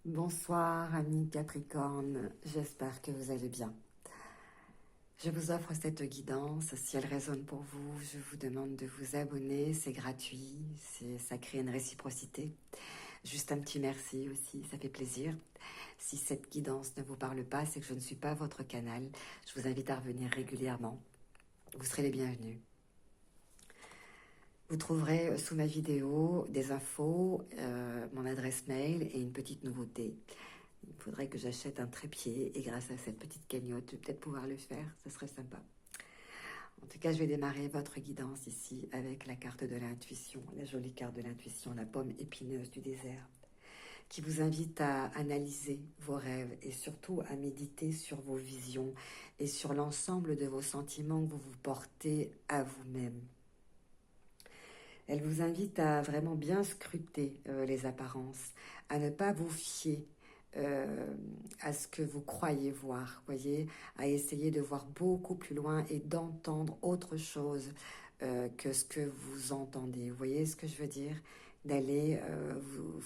Bonsoir, amis Capricorne, j'espère que vous allez bien. Je vous offre cette guidance. Si elle résonne pour vous, je vous demande de vous abonner, c'est gratuit, ça crée une réciprocité. Juste un petit merci aussi, ça fait plaisir. Si cette guidance ne vous parle pas, c'est que je ne suis pas votre canal. Je vous invite à revenir régulièrement. Vous serez les bienvenus. Vous trouverez sous ma vidéo des infos, mon adresse mail et une petite nouveauté. Il faudrait que j'achète un trépied et grâce à cette petite cagnotte, je vais peut-être pouvoir le faire, ce serait sympa. En tout cas, je vais démarrer votre guidance ici avec la carte de l'intuition, la jolie carte de l'intuition, la pomme épineuse du désert, qui vous invite à analyser vos rêves et surtout à méditer sur vos visions et sur l'ensemble de vos sentiments que vous vous portez à vous-même. Elle vous invite à vraiment bien scruter les apparences, à ne pas vous fier à ce que vous croyez voir, voyez, à essayer de voir beaucoup plus loin et d'entendre autre chose que ce que vous entendez. Vous voyez ce que je veux dire? D'aller vous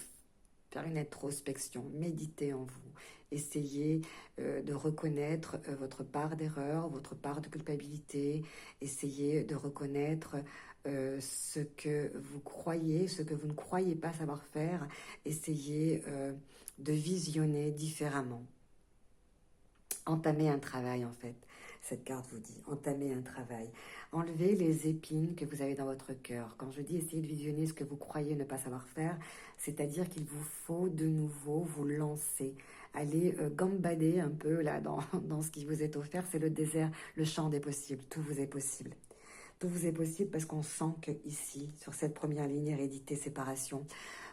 faire une introspection, méditer en vous, essayez de reconnaître votre part d'erreur, votre part de culpabilité, essayez de reconnaître ce que vous croyez, ce que vous ne croyez pas savoir faire, essayez de visionner différemment. Entamer un travail en fait. Cette carte vous dit, entamer un travail. Enlevez les épines que vous avez dans votre cœur. Quand je dis essayer de visionner ce que vous croyez ne pas savoir faire, c'est-à-dire qu'il vous faut de nouveau vous lancer. Allez gambader un peu là dans ce qui vous est offert. C'est le désert, le champ des possibles. Tout vous est possible. Tout vous est possible parce qu'on sent que ici, sur cette première ligne, hérédité, séparation,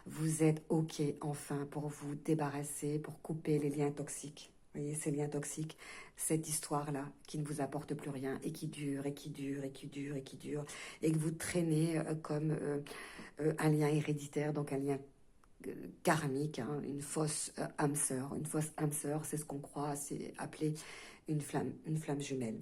vous êtes OK enfin pour vous débarrasser, pour couper les liens toxiques. Vous voyez, ces liens toxiques, cette histoire-là qui ne vous apporte plus rien et qui dure et qui dure et qui dure et qui dure et que vous traînez comme un lien héréditaire, donc un lien karmique, hein, une fausse âme sœur. Une fausse âme sœur, c'est ce qu'on croit, c'est appelé une flamme jumelle.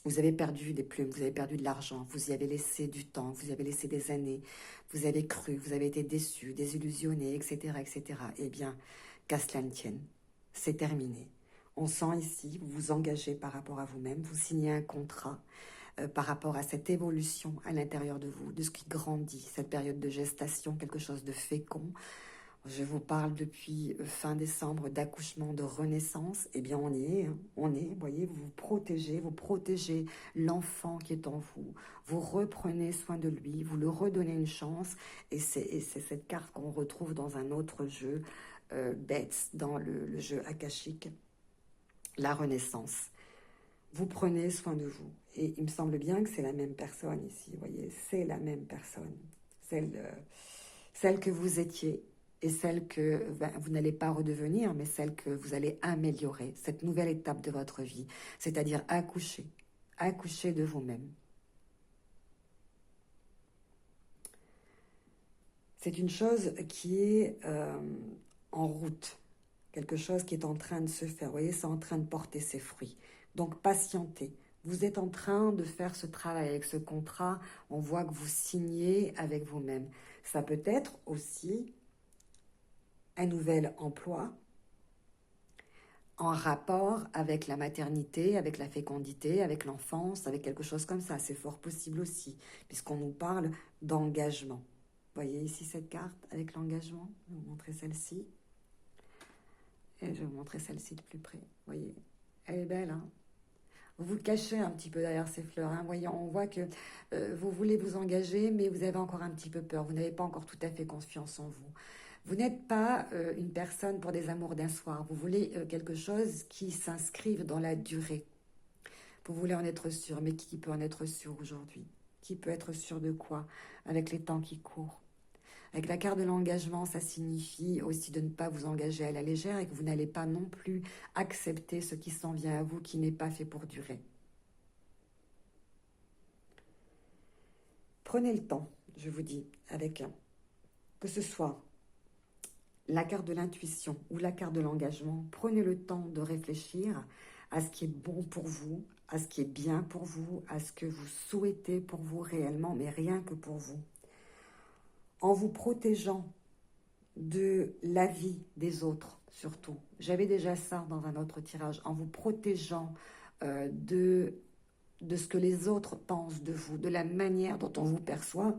Vous avez perdu des plumes, vous avez perdu de l'argent, vous y avez laissé du temps, vous y avez laissé des années, vous avez cru, vous avez été déçu, désillusionné, etc., etc. Eh bien, qu'à cela ne tienne, c'est terminé. On sent ici, vous vous engagez par rapport à vous-même, vous signez un contrat par rapport à cette évolution à l'intérieur de vous, de ce qui grandit, cette période de gestation, quelque chose de fécond. Je vous parle depuis fin décembre d'accouchement, de renaissance. Eh bien, on y est, hein. On est, vous voyez, vous protégez l'enfant qui est en vous. Vous reprenez soin de lui, vous le redonnez une chance. Et c'est cette carte qu'on retrouve dans un autre jeu, Bets, dans le jeu akashique, la renaissance. Vous prenez soin de vous. Et il me semble bien que c'est la même personne ici, vous voyez, c'est la même personne. Celle que vous étiez et celle que vous n'allez pas redevenir, mais celle que vous allez améliorer, cette nouvelle étape de votre vie, c'est-à-dire accoucher de vous-même. C'est une chose qui est en route, quelque chose qui est en train de se faire, vous voyez, c'est en train de porter ses fruits. Donc patientez. Vous êtes en train de faire ce travail avec ce contrat, on voit que vous signez avec vous-même. Ça peut être aussi un nouvel emploi en rapport avec la maternité, avec la fécondité, avec l'enfance, avec quelque chose comme ça. C'est fort possible aussi, puisqu'on nous parle d'engagement. Vous voyez ici cette carte avec l'engagement. Je vais vous montrer celle-ci. Et je vais vous montrer celle-ci de plus près. Vous voyez, elle est belle, hein? Vous vous cachez un petit peu derrière ces fleurs. Hein. Voyez, on voit que vous voulez vous engager, mais vous avez encore un petit peu peur. Vous n'avez pas encore tout à fait confiance en vous. Vous n'êtes pas une personne pour des amours d'un soir. Vous voulez quelque chose qui s'inscrive dans la durée. Vous voulez en être sûr, mais qui peut en être sûr aujourd'hui? Qui peut être sûr de quoi avec les temps qui courent? Avec la carte de l'engagement, ça signifie aussi de ne pas vous engager à la légère et que vous n'allez pas non plus accepter ce qui s'en vient à vous, qui n'est pas fait pour durer. Prenez le temps, je vous dis, avec que ce soit la carte de l'intuition ou la carte de l'engagement, prenez le temps de réfléchir à ce qui est bon pour vous, à ce qui est bien pour vous, à ce que vous souhaitez pour vous réellement, mais rien que pour vous. En vous protégeant de la vie des autres, surtout. J'avais déjà ça dans un autre tirage, en vous protégeant de ce que les autres pensent de vous, de la manière dont on vous perçoit.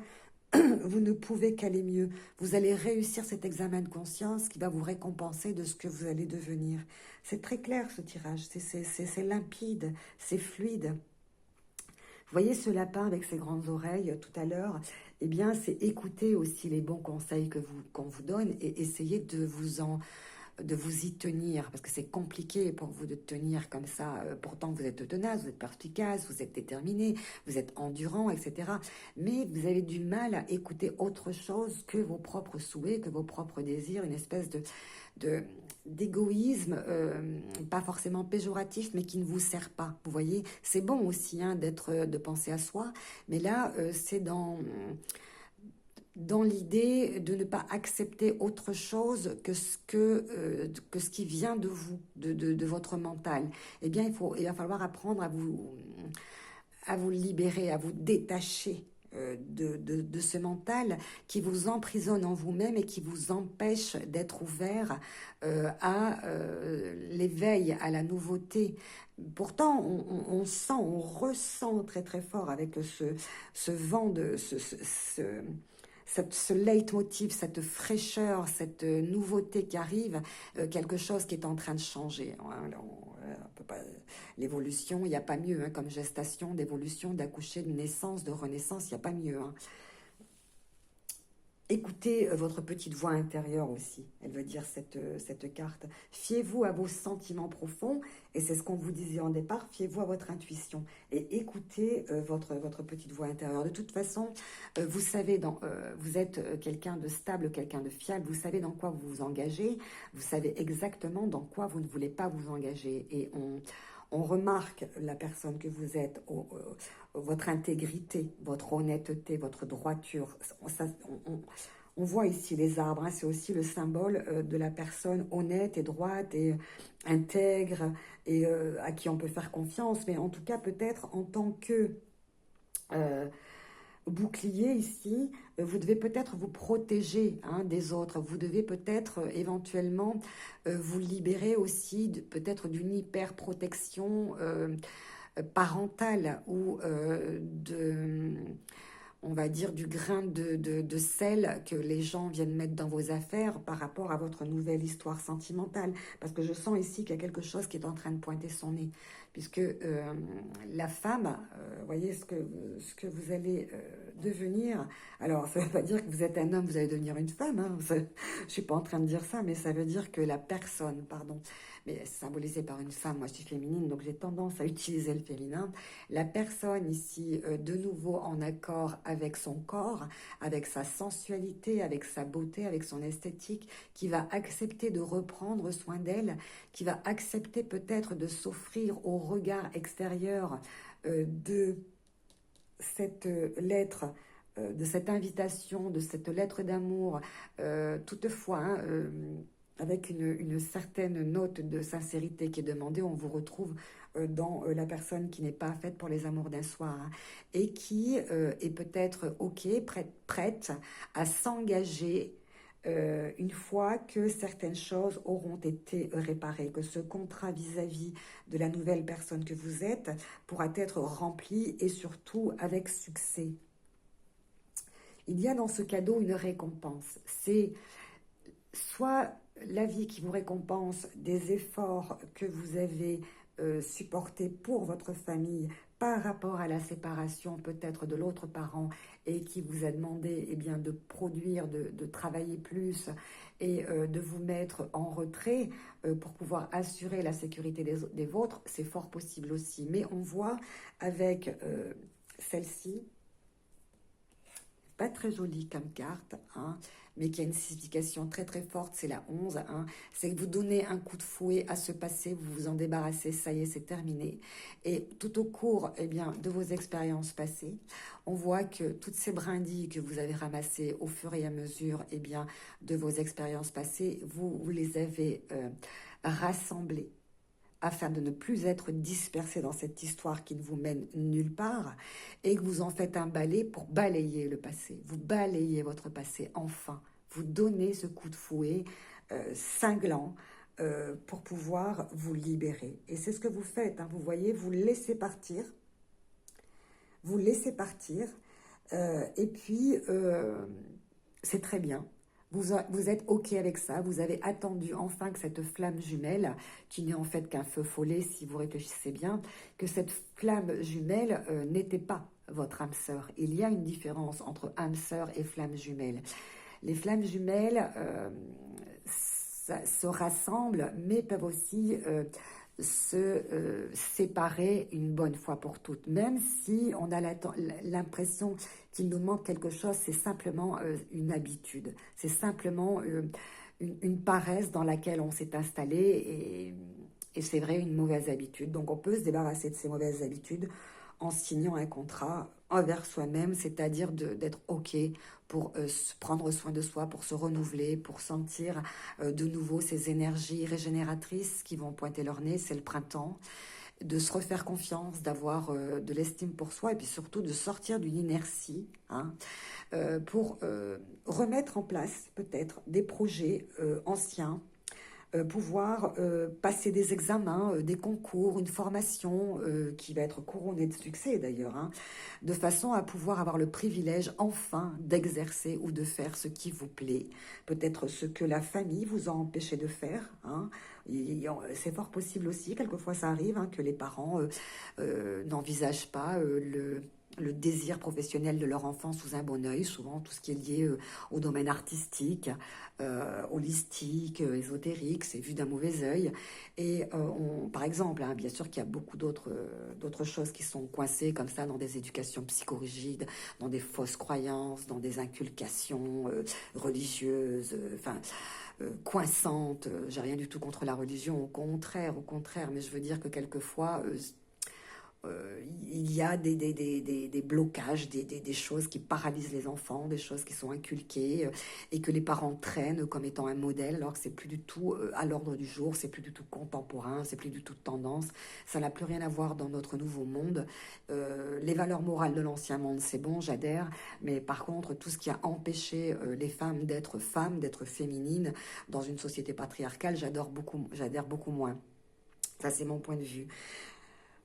Vous ne pouvez qu'aller mieux. Vous allez réussir cet examen de conscience qui va vous récompenser de ce que vous allez devenir. C'est très clair ce tirage, c'est limpide, c'est fluide. Vous voyez ce lapin avec ses grandes oreilles tout à l'heure? Eh bien, c'est écouter aussi les bons conseils qu'on vous donne et essayer de vous y tenir, parce que c'est compliqué pour vous de tenir comme ça. Pourtant, vous êtes tenace, vous êtes perspicace, vous êtes déterminé, vous êtes endurant, etc. Mais vous avez du mal à écouter autre chose que vos propres souhaits, que vos propres désirs, une espèce d'égoïsme, pas forcément péjoratif, mais qui ne vous sert pas. Vous voyez, c'est bon aussi hein, de penser à soi, mais là, c'est dans l'idée de ne pas accepter autre chose que ce qui vient de vous, de votre mental. Eh bien, il va falloir apprendre à vous libérer, à vous détacher de ce mental qui vous emprisonne en vous-même et qui vous empêche d'être ouvert à l'éveil, à la nouveauté. Pourtant, on sent, on ressent très très fort avec ce vent de ce leitmotiv, cette fraîcheur, cette nouveauté qui arrive, quelque chose qui est en train de changer. Hein. L'évolution, il n'y a pas mieux, hein, comme gestation, d'évolution, d'accoucher, de naissance, de renaissance, il n'y a pas mieux. Hein. Écoutez votre petite voix intérieure aussi, elle veut dire cette carte. Fiez-vous à vos sentiments profonds, et c'est ce qu'on vous disait en départ, fiez-vous à votre intuition, et écoutez votre petite voix intérieure. De toute façon, vous savez, vous êtes quelqu'un de stable, quelqu'un de fiable, vous savez dans quoi vous vous engagez, vous savez exactement dans quoi vous ne voulez pas vous engager, et on remarque la personne que vous êtes, votre intégrité, votre honnêteté, votre droiture. On voit ici les arbres, hein, c'est aussi le symbole de la personne honnête et droite et intègre et à qui on peut faire confiance. Mais en tout cas, peut-être en tant que bouclier ici, vous devez peut-être vous protéger hein, des autres, vous devez peut-être éventuellement vous libérer aussi peut-être d'une hyper-protection parentale ou on va dire, du grain de sel que les gens viennent mettre dans vos affaires par rapport à votre nouvelle histoire sentimentale. Parce que je sens ici qu'il y a quelque chose qui est en train de pointer son nez. Puisque la femme, voyez ce que vous allez devenir. Alors, ça ne veut pas dire que vous êtes un homme, vous allez devenir une femme. Hein. Je ne suis pas en train de dire ça, mais ça veut dire que la personne, pardon, mais symbolisée par une femme, moi je suis féminine, donc j'ai tendance à utiliser le féminin. La personne ici, de nouveau en accord avec son corps, avec sa sensualité, avec sa beauté, avec son esthétique, qui va accepter de reprendre soin d'elle, qui va accepter peut-être de s'offrir au regard extérieur de cette lettre, de cette invitation, de cette lettre d'amour, toutefois, hein, avec une certaine note de sincérité qui est demandée, on vous retrouve dans la personne qui n'est pas faite pour les amours d'un soir hein, et qui est peut-être ok, prête à s'engager une fois que certaines choses auront été réparées, que ce contrat vis-à-vis de la nouvelle personne que vous êtes pourra être rempli et surtout avec succès. Il y a dans ce cadeau une récompense. C'est soit la vie qui vous récompense des efforts que vous avez supportés pour votre famille par rapport à la séparation peut-être de l'autre parent et qui vous a demandé eh bien, de produire, de travailler plus et de vous mettre en retrait pour pouvoir assurer la sécurité des vôtres, c'est fort possible aussi. Mais on voit avec celle-ci, pas très jolie comme carte, hein, mais qui a une signification très très forte, c'est la 11, hein, c'est que vous donnez un coup de fouet à ce passé, vous vous en débarrassez, ça y est, c'est terminé. Et tout au cours eh bien, de vos expériences passées, on voit que toutes ces brindilles que vous avez ramassées au fur et à mesure eh bien, de vos expériences passées, vous les avez rassemblées afin de ne plus être dispersé dans cette histoire qui ne vous mène nulle part, et que vous en faites un balai pour balayer le passé. Vous balayez votre passé, enfin. vous donner ce coup de fouet cinglant pour pouvoir vous libérer. Et c'est ce que vous faites, hein, vous voyez, vous laissez partir. Vous laissez partir. Et puis, c'est très bien. Vous êtes OK avec ça. Vous avez attendu enfin que cette flamme jumelle, qui n'est en fait qu'un feu follet, si vous réfléchissez bien, que cette flamme jumelle n'était pas votre âme sœur. Il y a une différence entre âme sœur et flamme jumelle. Les flammes jumelles se rassemblent, mais peuvent aussi se séparer une bonne fois pour toutes. Même si on a l'impression qu'il nous manque quelque chose, c'est simplement une habitude. C'est simplement une paresse dans laquelle on s'est installé et c'est vrai, une mauvaise habitude. Donc on peut se débarrasser de ces mauvaises habitudes en signant un contrat envers soi-même, c'est-à-dire d'être OK pour prendre soin de soi, pour se renouveler, pour sentir de nouveau ces énergies régénératrices qui vont pointer leur nez, c'est le printemps, de se refaire confiance, d'avoir de l'estime pour soi et puis surtout de sortir d'une inertie hein, pour remettre en place peut-être des projets anciens, pouvoir passer des examens, des concours, une formation qui va être couronnée de succès d'ailleurs, hein, de façon à pouvoir avoir le privilège enfin d'exercer ou de faire ce qui vous plaît, peut-être ce que la famille vous a empêché de faire. Hein. C'est fort possible aussi, quelquefois ça arrive, hein, que les parents n'envisagent pas le désir professionnel de leur enfant sous un bon œil, souvent tout ce qui est lié au domaine artistique, holistique, ésotérique, c'est vu d'un mauvais œil. Et par exemple, hein, bien sûr qu'il y a beaucoup d'autres choses qui sont coincées comme ça dans des éducations psychorigides, dans des fausses croyances, dans des inculcations religieuses, coinçantes. J'ai rien du tout contre la religion, au contraire, mais je veux dire que quelquefois il y a des blocages, des choses qui paralysent les enfants, des choses qui sont inculquées et que les parents traînent comme étant un modèle, alors que c'est plus du tout à l'ordre du jour, c'est plus du tout contemporain, c'est plus du tout tendance, ça n'a plus rien à voir dans notre nouveau monde. Les valeurs morales de l'ancien monde, c'est bon, j'adhère, mais par contre, tout ce qui a empêché les femmes, d'être féminines dans une société patriarcale, j'adhère beaucoup moins. Ça, c'est mon point de vue.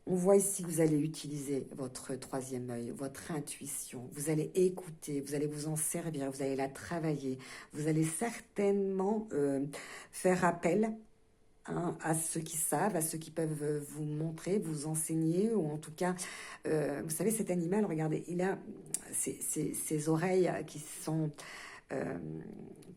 On voit ici que vous allez utiliser votre troisième œil, votre intuition. Vous allez écouter, vous allez vous en servir, vous allez la travailler. Vous allez certainement faire appel hein, à ceux qui savent, à ceux qui peuvent vous montrer, vous enseigner, ou en tout cas, vous savez, cet animal, regardez, il a ses oreilles qui sont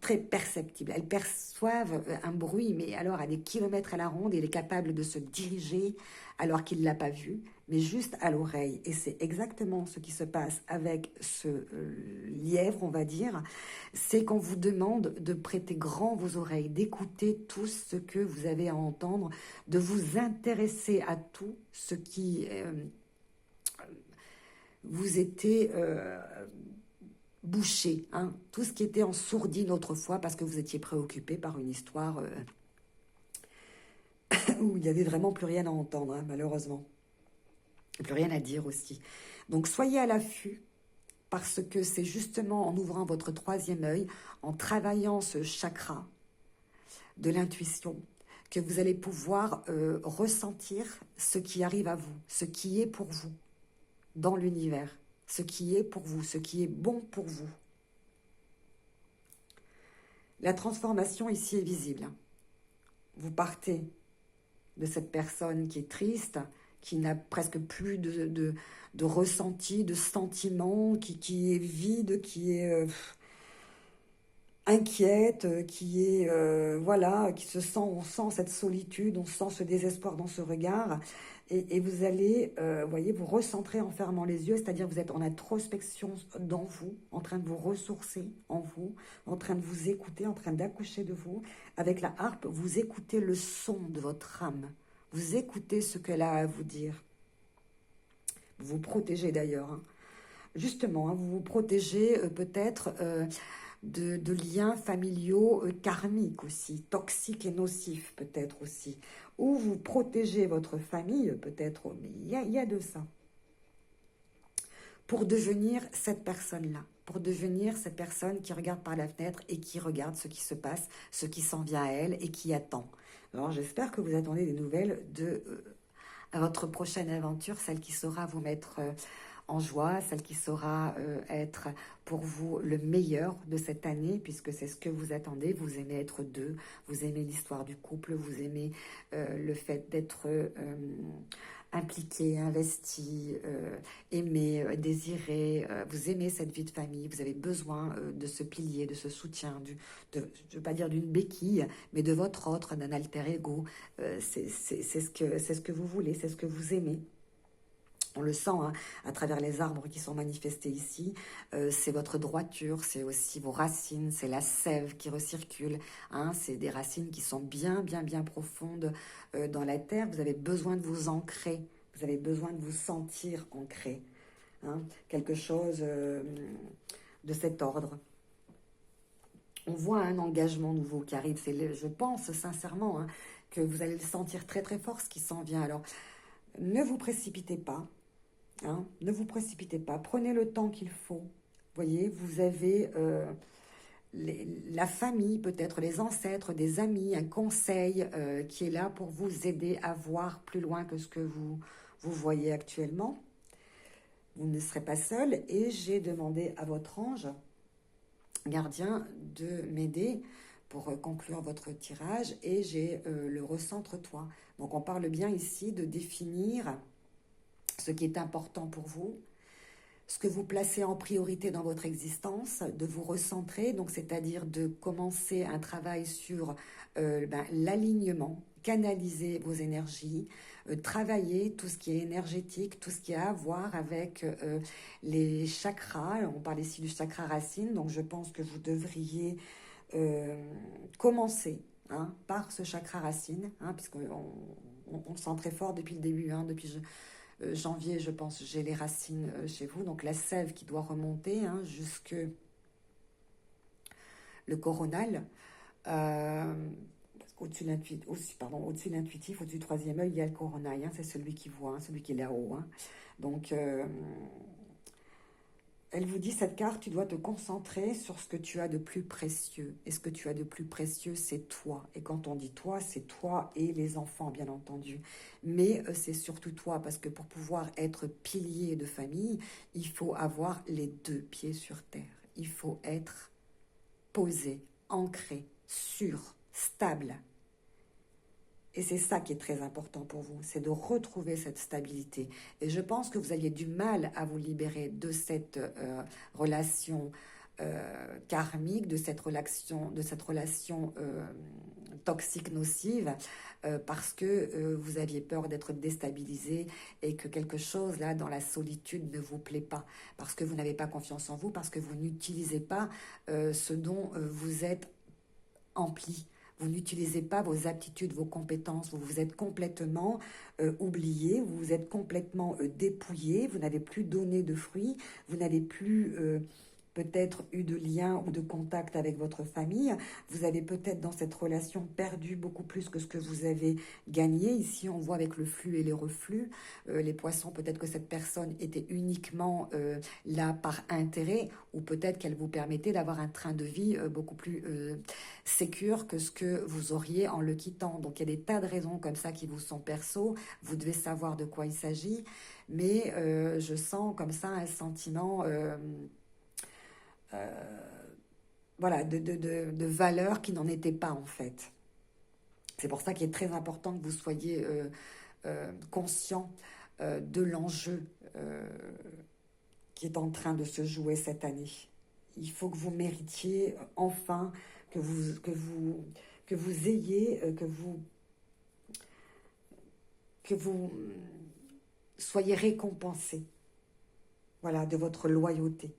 très perceptibles. Elles perçoivent un bruit, mais alors à des kilomètres à la ronde, il est capable de se diriger alors qu'il ne l'a pas vu, mais juste à l'oreille. Et c'est exactement ce qui se passe avec ce lièvre, on va dire. C'est qu'on vous demande de prêter grand vos oreilles, d'écouter tout ce que vous avez à entendre, de vous intéresser à tout ce qui vous était bouché, hein, tout ce qui était en sourdine autrefois parce que vous étiez préoccupé par une histoire où il n'y avait vraiment plus rien à entendre, hein, malheureusement. Plus rien à dire aussi. Donc soyez à l'affût parce que c'est justement en ouvrant votre troisième œil, en travaillant ce chakra de l'intuition, que vous allez pouvoir ressentir ce qui arrive à vous, ce qui est pour vous dans l'univers, ce qui est pour vous, ce qui est bon pour vous. La transformation ici est visible. Vous partez de cette personne qui est triste, qui n'a presque plus de ressenti, de sentiment, qui est vide, qui est inquiète, qui est voilà, qui se sent, on sent cette solitude, on sent ce désespoir dans ce regard, et vous allez, voyez, vous recentrer en fermant les yeux, c'est-à-dire vous êtes en introspection dans vous, en train de vous ressourcer en vous, en train de vous écouter, en train d'accoucher de vous. Avec la harpe, vous écoutez le son de votre âme, vous écoutez ce qu'elle a à vous dire. Vous vous protégez d'ailleurs, hein. Justement, hein, vous vous protégez peut-être de liens familiaux karmiques aussi, toxiques et nocifs peut-être aussi. Ou vous protégez votre famille peut-être, mais il y a de ça. Pour devenir cette personne-là. pour devenir cette personne qui regarde par la fenêtre et qui regarde ce qui se passe, ce qui s'en vient à elle et qui attend. Alors j'espère que vous attendez des nouvelles de votre prochaine aventure, celle qui saura vous mettre en joie, celle qui saura être pour vous le meilleur de cette année, puisque c'est ce que vous attendez. Vous aimez être deux, vous aimez l'histoire du couple, vous aimez le fait d'être impliqué, investi, aimé, désiré. Vous aimez cette vie de famille, vous avez besoin de ce pilier, de ce soutien, je ne veux pas dire d'une béquille, mais de votre autre, d'un alter ego. C'est ce que vous voulez, c'est ce que vous aimez. On le sent hein, à travers les arbres qui sont manifestés ici. C'est votre droiture, c'est aussi vos racines, c'est la sève qui recircule. Hein, c'est des racines qui sont bien, bien, bien profondes dans la terre. Vous avez besoin de vous ancrer, vous avez besoin de vous sentir ancré. Hein, quelque chose de cet ordre. On voit un engagement nouveau qui arrive. Je pense sincèrement hein, que vous allez le sentir très, très fort, ce qui s'en vient. Alors, ne vous précipitez pas. Hein, ne vous précipitez pas, prenez le temps qu'il faut. Voyez, vous avez la famille, peut-être les ancêtres, des amis, un conseil qui est là pour vous aider à voir plus loin que ce que vous voyez actuellement. Vous ne serez pas seul et j'ai demandé à votre ange gardien de m'aider pour conclure votre tirage et j'ai le recentre-toi. Donc on parle bien ici de définir ce qui est important pour vous, ce que vous placez en priorité dans votre existence, de vous recentrer, donc c'est-à-dire de commencer un travail sur l'alignement, canaliser vos énergies, travailler tout ce qui est énergétique, tout ce qui a à voir avec les chakras. On parle ici du chakra racine, donc je pense que vous devriez commencer hein, par ce chakra racine, hein, puisqu'on on sent très fort depuis le début, hein, depuis janvier, je pense, j'ai les racines chez vous. Donc la sève qui doit remonter hein, jusque le coronal. Au-dessus de l'intuitif, au-dessus du troisième œil, il y a le coronal. Hein, c'est celui qui voit, hein, celui qui est là-haut. Hein. Donc, elle vous dit, cette carte, tu dois te concentrer sur ce que tu as de plus précieux. Et ce que tu as de plus précieux, c'est toi. Et quand on dit toi, c'est toi et les enfants, bien entendu. Mais c'est surtout toi, parce que pour pouvoir être pilier de famille, il faut avoir les deux pieds sur terre. Il faut être posé, ancré, sûr, stable. Et c'est ça qui est très important pour vous, c'est de retrouver cette stabilité. Et je pense que vous aviez du mal à vous libérer de cette relation karmique, de cette relation toxique, nocive, parce que vous aviez peur d'être déstabilisé et que quelque chose là dans la solitude ne vous plaît pas, parce que vous n'avez pas confiance en vous, parce que vous n'utilisez pas ce dont vous êtes empli. Vous n'utilisez pas vos aptitudes, vos compétences, vous vous êtes complètement oublié, vous vous êtes complètement dépouillé, vous n'avez plus donné de fruits, vous n'avez plus peut-être eu de lien ou de contact avec votre famille, vous avez peut-être dans cette relation perdu beaucoup plus que ce que vous avez gagné. Ici, on voit avec le flux et les reflux. Les poissons, peut-être que cette personne était uniquement là par intérêt, ou peut-être qu'elle vous permettait d'avoir un train de vie beaucoup plus sécure que ce que vous auriez en le quittant. Donc il y a des tas de raisons comme ça qui vous sont perso, vous devez savoir de quoi il s'agit, mais je sens comme ça un sentiment voilà, de valeur qui n'en était pas en fait. C'est pour ça qu'il est très important que vous soyez conscient de l'enjeu qui est en train de se jouer cette année. Il faut que vous méritiez enfin, que vous ayez, que vous soyez récompensé, voilà, de votre loyauté.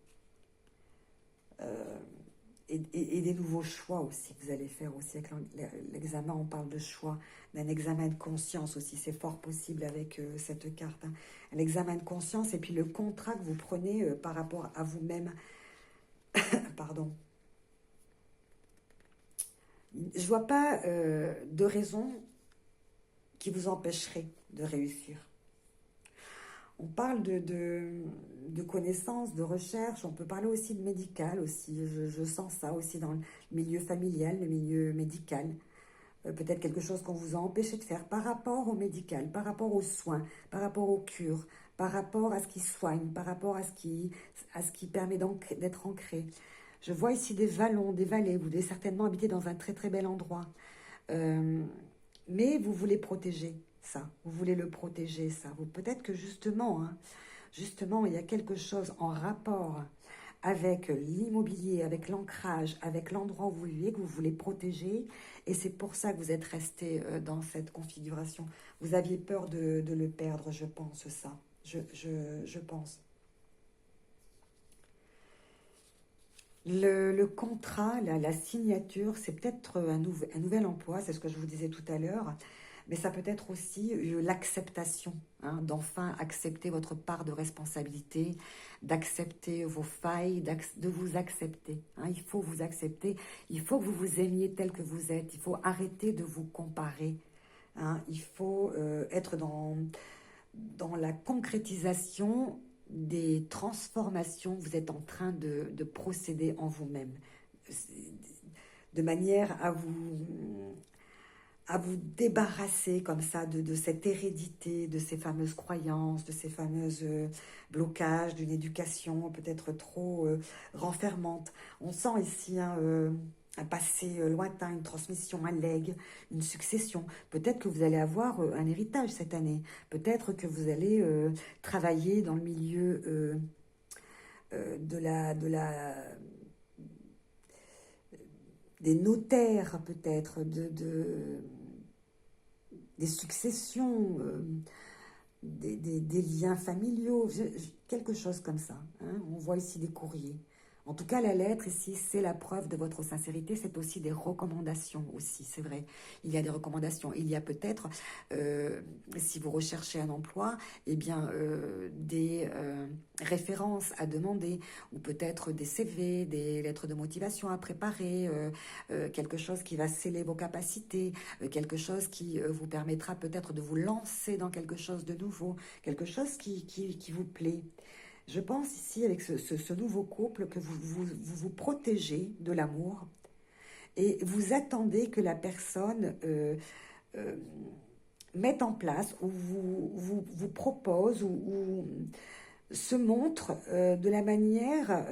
Et des nouveaux choix aussi que vous allez faire aussi avec l'examen. On parle de choix, d'un examen de conscience aussi, c'est fort possible avec cette carte. Hein. Un examen de conscience et puis le contrat que vous prenez par rapport à vous-même. Pardon. Je vois pas de raison qui vous empêcherait de réussir. On parle de connaissances, de recherche, on peut parler aussi de médical aussi. Je sens ça aussi dans le milieu familial, le milieu médical. Peut-être quelque chose qu'on vous a empêché de faire par rapport au médical, par rapport aux soins, par rapport aux cures, par rapport à ce qui soigne, par rapport à ce qui permet donc d'être ancré. Je vois ici des vallons, des vallées, vous devez certainement habiter dans un très très bel endroit. Euh, mais vous voulez protéger ça, vous voulez le protéger ça. Peut-être que justement, hein, justement, il y a quelque chose en rapport avec l'immobilier, avec l'ancrage, avec l'endroit où vous vivez, que vous voulez protéger. Et c'est pour ça que vous êtes resté dans cette configuration. Vous aviez peur de le perdre, je pense ça. Je pense. Le contrat, la signature, c'est peut-être un nouvel emploi, c'est ce que je vous disais tout à l'heure, mais ça peut être aussi l'acceptation, hein, d'enfin accepter votre part de responsabilité, d'accepter vos failles, de vous accepter, hein. Il faut vous accepter, il faut que vous vous aimiez tel que vous êtes, il faut arrêter de vous comparer, hein. Il faut être dans la concrétisation des transformations que vous êtes en train de procéder en vous-même, de manière à vous débarrasser comme ça de cette hérédité, de ces fameuses croyances, de ces fameux blocages d'une éducation peut-être trop renfermante. On sent ici un passé lointain, une transmission, un legs, une succession. Peut-être que vous allez avoir un héritage cette année. Peut-être que vous allez travailler dans le milieu de la des notaires peut-être, des successions, des liens familiaux, quelque chose comme ça, hein. On voit ici des courriers. En tout cas, la lettre ici, c'est la preuve de votre sincérité. C'est aussi des recommandations aussi, c'est vrai. Il y a des recommandations. Il y a peut-être, si vous recherchez un emploi, eh bien, des références à demander, ou peut-être des CV, des lettres de motivation à préparer, quelque chose qui va sceller vos capacités, quelque chose qui vous permettra peut-être de vous lancer dans quelque chose de nouveau, quelque chose qui vous plaît. Je pense ici, avec ce nouveau couple, que vous protégez de l'amour et vous attendez que la personne euh, mette en place ou vous propose ou se montre de la manière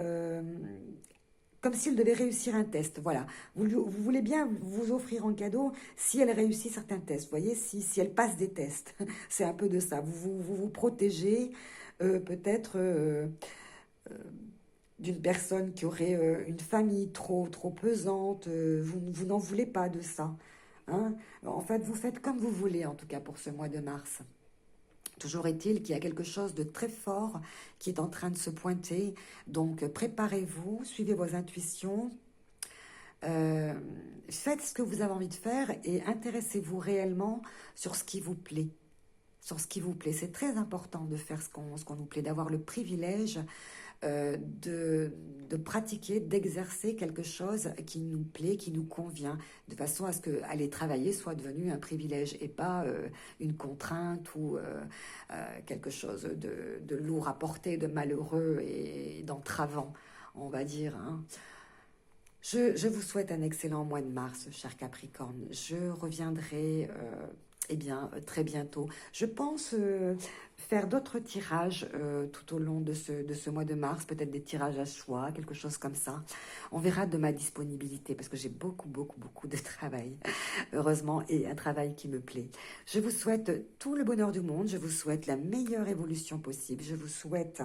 comme s'il devait réussir un test. Voilà. Vous voulez bien vous offrir en cadeau si elle réussit certains tests. Vous voyez, si elle passe des tests. C'est un peu de ça. Vous protégez peut-être d'une personne qui aurait une famille trop pesante. Vous n'en voulez pas de ça, hein. En fait, vous faites comme vous voulez, en tout cas pour ce mois de mars. Toujours est-il qu'il y a quelque chose de très fort qui est en train de se pointer. Donc, préparez-vous, suivez vos intuitions, euh, faites ce que vous avez envie de faire et intéressez-vous réellement sur ce qui vous plaît. Sur ce qui vous plaît. C'est très important de faire ce qu'on nous plaît, d'avoir le privilège de pratiquer, d'exercer quelque chose qui nous plaît, qui nous convient, de façon à ce que aller travailler soit devenu un privilège et pas une contrainte ou quelque chose de lourd à porter, de malheureux et d'entravant, on va dire, hein. Je vous souhaite un excellent mois de mars, cher Capricorne. Je reviendrai eh bien, très bientôt. Je pense faire d'autres tirages tout au long de ce mois de mars, peut-être des tirages à choix, quelque chose comme ça. On verra de ma disponibilité parce que j'ai beaucoup de travail, heureusement, et un travail qui me plaît. Je vous souhaite tout le bonheur du monde, je vous souhaite la meilleure évolution possible, je vous souhaite,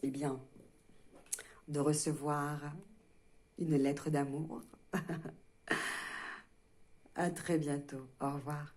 eh bien, de recevoir une lettre d'amour. À très bientôt. Au revoir.